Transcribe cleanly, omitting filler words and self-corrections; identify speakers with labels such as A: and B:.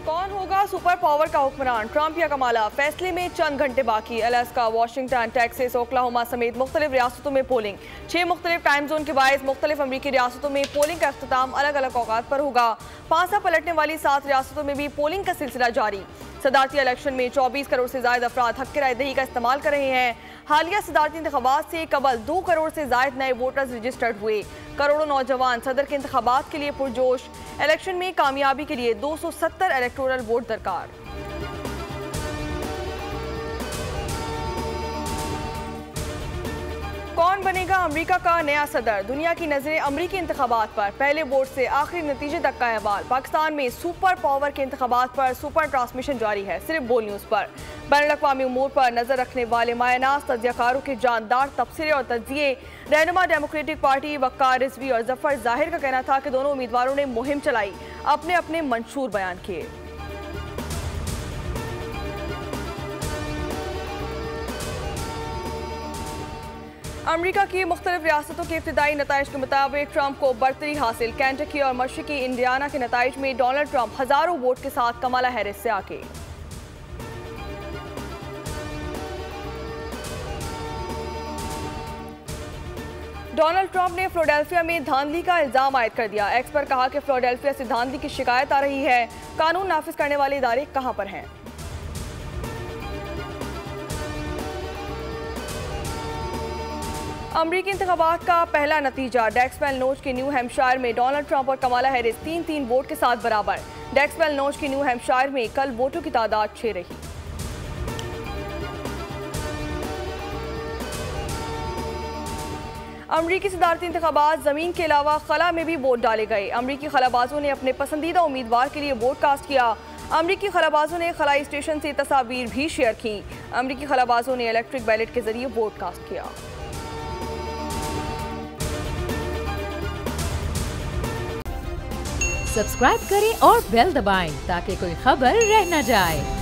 A: कौन होगा super power का हुक्मरान, ट्रंप या कमाला? फैसले में चंद घंटे बाकी। अलास्का, वाशिंगटन, टेक्सास, ओक्लाहोमा समेत मुख्तलिफ रियासतों में पोलिंग। 6 मुख्तलिफ टाइम जोन के बायस मुख्तलिफ अमरीकी रियासतों में पोलिंग का अख्ताम अलग अलग औकात पर होगा। पांसा पलटने वाली 7 रियासतों में भी पोलिंग का सिलसिला जारी। सदारती इलेक्शन में 24 करोड़ से ज्यादा अफराद हक राय दही का इस्तेमाल कर रहे हैं। हालिया सदारती इंतखाबात से कबल 2 करोड़ से ज्यादा नए वोटर्स रजिस्टर्ड हुए। करोड़ों नौजवान सदर के इंतखाबात के लिए पुरजोश। इलेक्शन में कामयाबी के लिए 270 इलेक्टोरल वोट दरकार। कौन बनेगा अमेरिका का नया सदर? दुनिया की नजरें अमरीकी इंतखाबात पर। पहले वोट से आखिरी नतीजे तक का अहवाल। पाकिस्तान में सुपर पावर के इंतखाबात पर सुपर ट्रांसमिशन जारी है, सिर्फ बोल न्यूज पर। बैनुल-अक़वामी उमूर पर नजर रखने वाले मायनास तज्ज़ियाकारों के जानदार तबसरे और तज्जिए। रहनुमा डेमोक्रेटिक पार्टी वक़ार रिजवी और जफर जाहिर का कहना था कि दोनों उम्मीदवारों ने मुहिम चलाई, अपने अपने मंशूर बयान किए। अमरीका की मुख्तलिफ रियासतों के इब्तिदाई नताइज के मुताबिक ट्रंप को बरतरी हासिल। कैंटकी और मशरकी इंडियाना के नताइज में डोनाल्ड ट्रंप हजारों वोट के साथ कमाला हैरिस से आगे। डोनाल्ड ट्रंप ने फिलाडेल्फिया में धांधली का इल्जाम आयद कर दिया। एक्स पर कहा कि फिलाडेल्फिया से धांधली की शिकायत आ रही है, कानून नाफिज करने वाले इदारे कहां पर हैं? अमरीकी इंतखाबात का पहला नतीजा। डेक्सवेल नोच के न्यू हैम्पशायर में डोनाल्ड ट्रंप और कमाला हैरिस 3-3 वोट के साथ बराबर। डेक्सवेल नोच की न्यू हैम्पशायर में कल वोटों की तादाद 6 रही। अमरीकी सदारती इंतखाबात जमीन के अलावा खला में भी वोट डाले गए। अमरीकी खलाबाजों ने अपने पसंदीदा उम्मीदवार के लिए वोट कास्ट किया। अमरीकी खलाबाजों ने खलाई स्टेशन से तस्वीर भी शेयर की। अमरीकी खलाबाजों ने इलेक्ट्रिक बैलेट के जरिए वोट कास्ट किया।
B: सब्सक्राइब करें और बेल दबाएं ताकि कोई खबर रह न जाए।